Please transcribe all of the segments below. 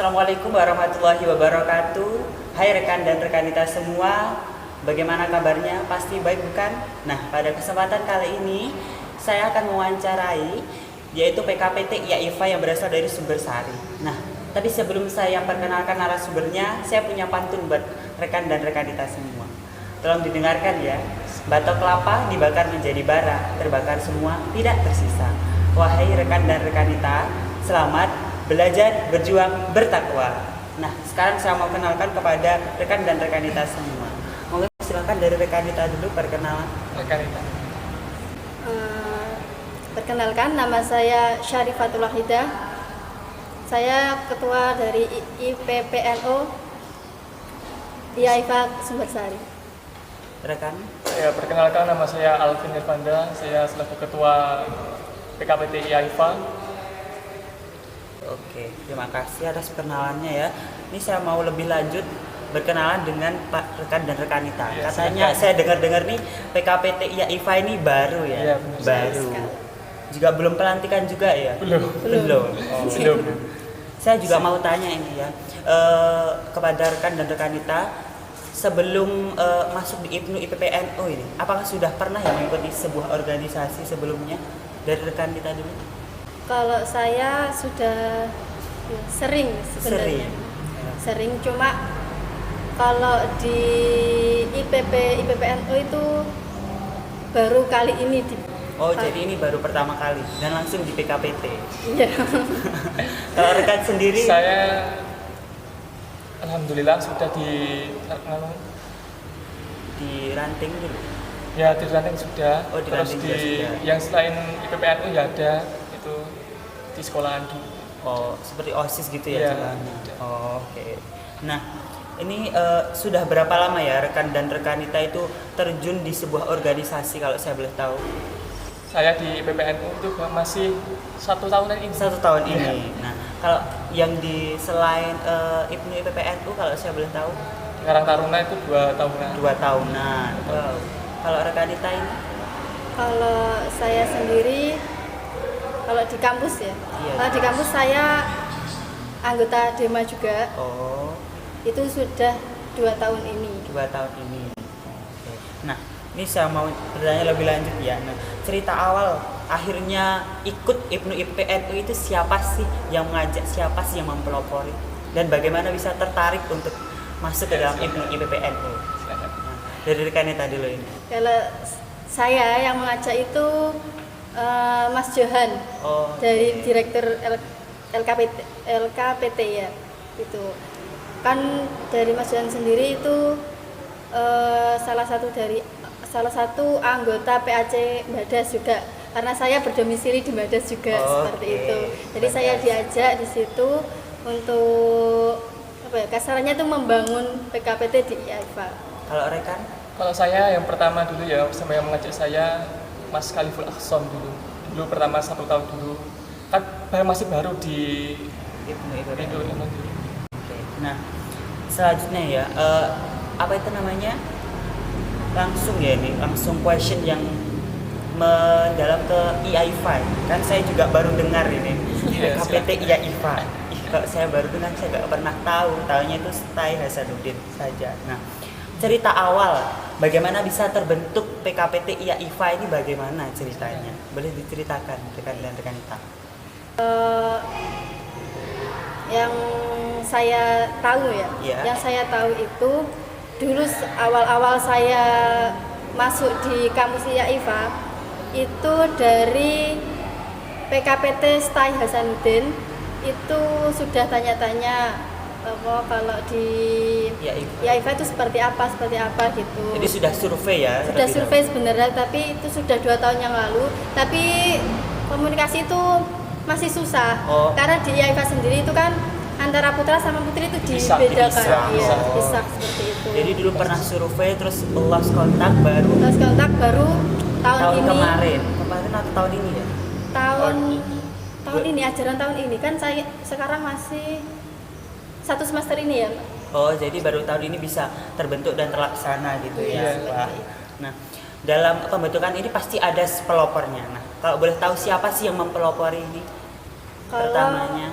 Assalamualaikum warahmatullahi wabarakatuh. Hai rekan dan rekanita semua, bagaimana kabarnya? Pasti baik bukan? Nah, pada kesempatan kali ini saya akan mewawancarai yaitu PKPT IAIFA yang berasal dari Sumbersari. Nah, tapi sebelum saya perkenalkan narasumbernya, saya punya pantun buat rekan dan rekanita semua. Tolong didengarkan ya. Batok kelapa dibakar menjadi bara, terbakar semua, tidak tersisa. Wahai rekan dan rekanita, selamat belajar, berjuang, bertakwa. Nah, sekarang saya mau kenalkan kepada rekan dan rekanita semua. Monggo silakan dari rekanita dulu perkenalan. Rekanita. Perkenalkan, nama saya Syarifatul Wahidah. Saya ketua dari IPPNO IAIFA Sumbersari. Rekan. Saya perkenalkan, nama saya Alvin Irfanda. Saya selaku ketua PKPT IAIFA. Oke, terima kasih atas perkenalannya ya. Ini saya mau lebih lanjut berkenalan dengan Pak rekan dan rekanita. Ya, katanya silakan. saya dengar-dengar nih PKPT IAIFA ini baru ya. Iya, benar. Baru. Juga belum pelantikan juga ya? Belum. Oh, Belum. Saya juga mau tanya ini ya kepada rekan dan rekanita, sebelum masuk di IPNU IPPNU ini, apakah sudah pernah ya mengikuti sebuah organisasi sebelumnya? Dari rekanita dulu. Kalau saya sudah sering sebenarnya. Sering, cuma kalau di IPPNU itu baru kali ini di. Oh, jadi ini baru pertama kali dan langsung di PKPT. Iya. Kalau rekan sendiri? Saya alhamdulillah sudah Di ranting dulu. ya di ranting sudah. Oh, di Terus ranting di juga sudah. yang selain IPPNU ya ada itu di sekolahan dulu. Oh, seperti OSIS gitu ya Iya. jalannya. Oh, oke. Nah, ini sudah berapa lama ya rekan dan rekanita itu terjun di sebuah organisasi kalau saya boleh tahu? Saya di IPPNU itu masih 1 tahunan ini. 1 tahun ini. Nah, kalau yang di selain IPNU IPPNU kalau saya boleh tahu? Karang Taruna itu 2 tahunan. 2 tahunan. Wow. Kalau rekanita ini? Kalau saya sendiri, kalau di kampus ya. Iya. Kalau di kampus saya anggota DEMA juga. Oh, Itu sudah 2 tahun ini. 2 tahun ini. Oke. Nah, ini saya mau bertanya lebih lanjut ya. Nah, cerita awal akhirnya ikut IPNU IPPNU itu siapa sih yang mengajak, siapa sih yang mempelopori, dan bagaimana bisa tertarik untuk masuk ke dalam IPNU IPPNU? Silakan. Nah, dari rekanita dulu ini. Kalau saya yang mengajak itu Mas Johan Oh, dari oke. Direktur LKPT ya. Itu kan dari Mas Johan sendiri itu salah satu anggota PAC Mbadas juga, karena saya berdomisili di Mbadas juga. Seperti Oke, itu. Jadi Mbadas. saya diajak di situ untuk kasarannya itu membangun PKPT di IAIFA. Kalau rekan? Kalau saya yang pertama dulu ya, sama yang mengajak saya Mas Khaliful Ahsan dulu. Dulu pertama 1 tahun dulu. Kan masih baru di IPNU IPPNU. Indo. Oke. Nah, selanjutnya ya, apa itu namanya? Langsung ya ini, langsung question yang mendalam ke IAIFA. Kan saya juga baru dengar ini, Iya, PKPT IAIFA. Kalau saya baru dengar, saya nggak pernah tahu. Tahunya itu Stai Hasanuddin saja. Nah, cerita awal bagaimana bisa terbentuk PKPT IAIFA ini bagaimana ceritanya? Boleh diceritakan rekan dan rekanita? Yang saya tahu ya, Iya. yang saya tahu itu dulu awal-awal saya masuk di kampus IAIFA itu dari PKPT Stai Hasanuddin itu sudah tanya-tanya kalau di IAIFA itu seperti apa gitu. Jadi sudah survei ya? Sudah terlebih survei sebenarnya, tapi itu sudah 2 tahun yang lalu. Tapi komunikasi itu masih susah, Oh. karena di IAIFA sendiri itu kan antara putra sama putri itu Dipisah, dibedakan, iya, Oh. dipisah seperti itu. Jadi dulu pernah survei terus lost kontak baru Terus kontak baru tahun ini, kemarin atau tahun ini ya? tahun ini ajaran tahun ini kan saya sekarang masih 1 semester ini ya. Oh, jadi baru tahun ini bisa terbentuk dan terlaksana gitu ya, Iya. Pak. Nah, dalam pembentukan ini pasti ada pelopornya. Nah, kalau boleh tahu siapa sih yang mempelopori ini? Kalau Pertamanya.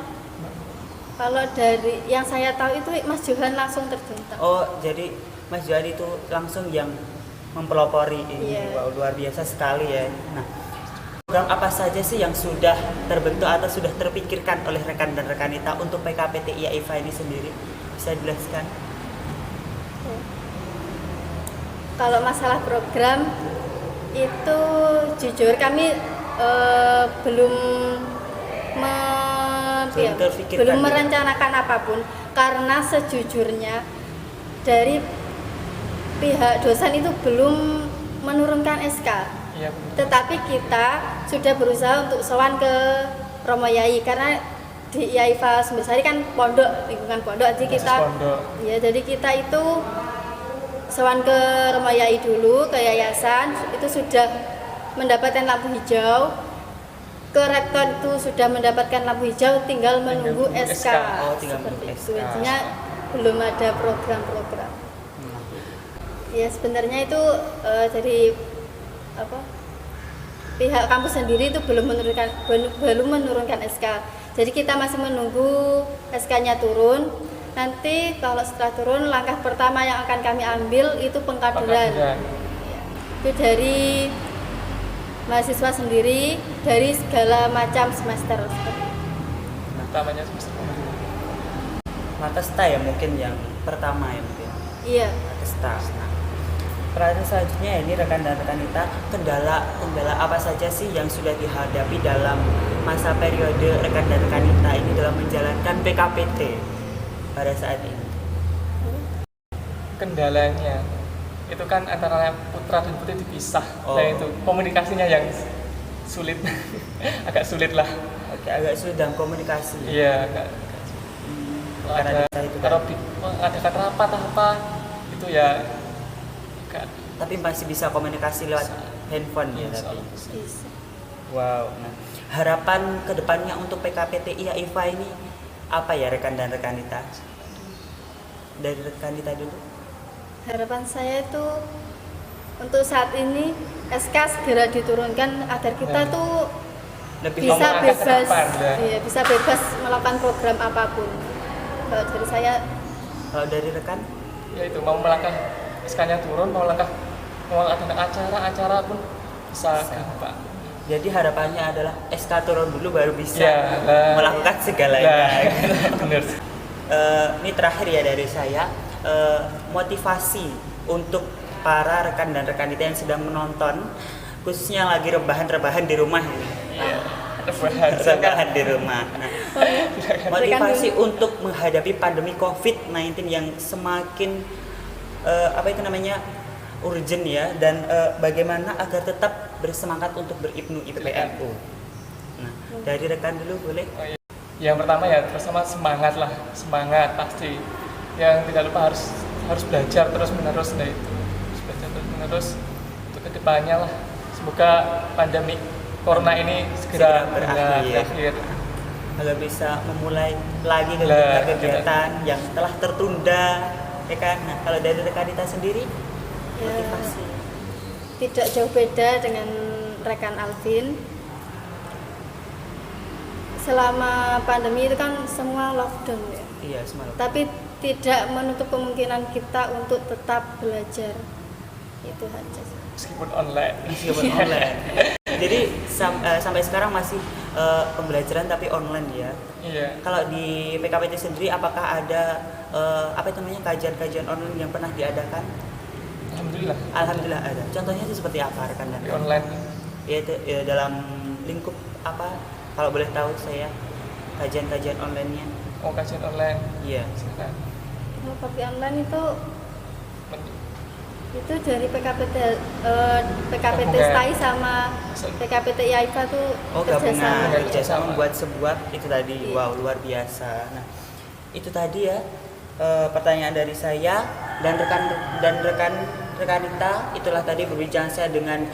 Kalau dari yang saya tahu itu Mas Johan langsung terjun. Oh, jadi Mas Johan itu langsung yang mempelopori ini. Iya. Wow, luar biasa sekali ya. Nah, program apa saja sih yang sudah terbentuk atau sudah terpikirkan oleh rekan dan rekanita untuk PKPT IAIFA ini sendiri? Bisa dijelaskan? Kalau masalah program itu jujur kami belum terpikirkan belum gitu. merencanakan apapun karena sejujurnya dari pihak dosen itu belum menurunkan SK. Iya, benar. Tetapi kita sudah berusaha untuk sowan ke Romo Yai karena di IAIFA Sumbersari kan pondok, lingkungan pondok, jadi kita Pondok. ya jadi kita itu sowan ke Romo Yai dulu ke yayasan itu sudah mendapatkan lampu hijau, ke rektor itu sudah mendapatkan lampu hijau, tinggal menunggu Tinggal SK. SK. Oh, tinggal Seperti menunggu itu. SK. Intinya belum ada program-program. Ya sebenarnya itu dari apa? Pihak kampus sendiri itu belum menurunkan SK. Jadi kita masih menunggu SK-nya turun. Nanti kalau setelah turun, langkah pertama yang akan kami ambil itu pengkaderan. Itu dari mahasiswa sendiri, dari segala macam semester. Utamanya semester kedua. Matesta ya mungkin yang pertama ya mungkin. Iya. Matesta. Nah, pertanyaan selanjutnya ini rekan dan rekanita, kendala apa saja sih yang sudah dihadapi dalam masa periode rekan dan rekanita ini dalam menjalankan PKPT pada saat ini? Kendalanya itu kan antara putra dan putri dipisah. Oh. Nah itu komunikasinya yang sulit, agak sulit lah. Oke, agak sulit dalam komunikasi. Iya, agak Karena ada itu kan. kalau mengadakan rapat apa itu ya agak Tapi masih bisa komunikasi lewat handphone ya Insya tapi. Allah bisa. Bisa. Wow. Nah, harapan kedepannya untuk PKPT IAIFA ini apa ya rekan dan rekanita? Dari rekanita dulu. Harapan saya itu untuk saat ini SK segera diturunkan agar kita Nah. tuh Lebih bisa ngomong angka ke bebas, depan, ya. iya, bisa bebas melakukan program apapun. Kalau dari saya, kalau dari rekan Ya itu mau melangkah SK-nya turun, mau ada acara pun bisa gampang. jadi harapannya adalah SK turun dulu baru bisa Ya, melakukan segalanya. Benar. Ini terakhir ya dari saya, motivasi untuk para rekan dan rekanita yang sedang menonton, khususnya yang lagi rebahan di rumah ini. Iya. Rebahan di rumah. Nah, motivasi untuk menghadapi pandemi COVID-19 yang semakin urgent ya, dan bagaimana agar tetap bersemangat untuk beribnu IPPNU. Nah, dari rekan dulu boleh? Oh, iya. Yang pertama ya bersama semangat lah, semangat pasti. Yang tidak lupa harus belajar terus menerus, nah itu harus belajar terus menerus untuk kedepannya lah. Semoga pandemi corona ini segera berakhir. Agar bisa memulai lagi Lah, kegiatan yang telah tertunda, ya kan? Nah, kalau dari rekanita sendiri, ya, motivasi. tidak jauh beda dengan rekan Alvin. Selama pandemi itu kan semua lockdown ya. Iya, semalam. Tapi tidak menutup kemungkinan kita untuk tetap belajar. Itu saja. Meskipun online. Meskipun online. Jadi sampai sekarang masih pembelajaran tapi online ya. Iya. Kalau di PKPT sendiri, apakah ada kajian-kajian online yang pernah diadakan? Alhamdulillah. Alhamdulillah ada. Contohnya itu seperti apa rekan dan Di online. Yaitu dalam lingkup apa? Kalau boleh tahu saya kajian-kajian online-nya. Oh, kajian online. Iya. Silakan. Kalau kopi online itu Men- dari PKPT PKPT Gabungan. STAI sama PKPT IAIFA tuh Oh, gabungan kerjasama. kerjasama membuat sebuah itu tadi. Iya. Wow, luar biasa. Nah, itu tadi ya pertanyaan dari saya dan rekanita. Itulah tadi berbincang saya dengan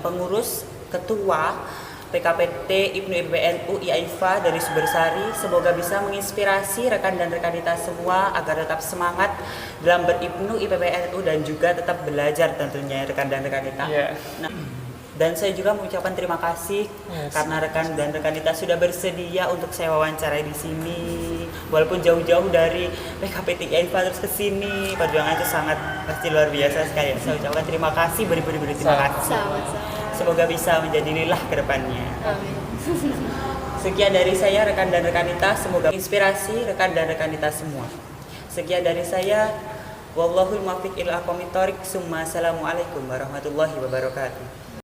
pengurus ketua PKPT IPNU IPPNU IAIFA dari Sumbersari. Semoga bisa menginspirasi rekan dan rekanita semua agar tetap semangat dalam beribnu IPPNU dan juga tetap belajar tentunya rekan dan rekanita. Iya. Nah, dan saya juga mengucapkan terima kasih Yes. karena rekan dan rekanita sudah bersedia untuk saya wawancarai di sini. walaupun jauh-jauh dari PKPTI Info terus ke sini, perjuangan itu sangat pasti luar biasa sekali. Saya ucapkan terima kasih, beri terima kasih. Sama-sama. Semoga bisa menjadi lilah ke depannya. Amin. Sekian dari saya rekan dan rekanita, semoga inspirasi rekan dan rekanita semua. Sekian dari saya, wallahul muwaffiq ila aqwamit thoriq. Assalamualaikum warahmatullahi wabarakatuh.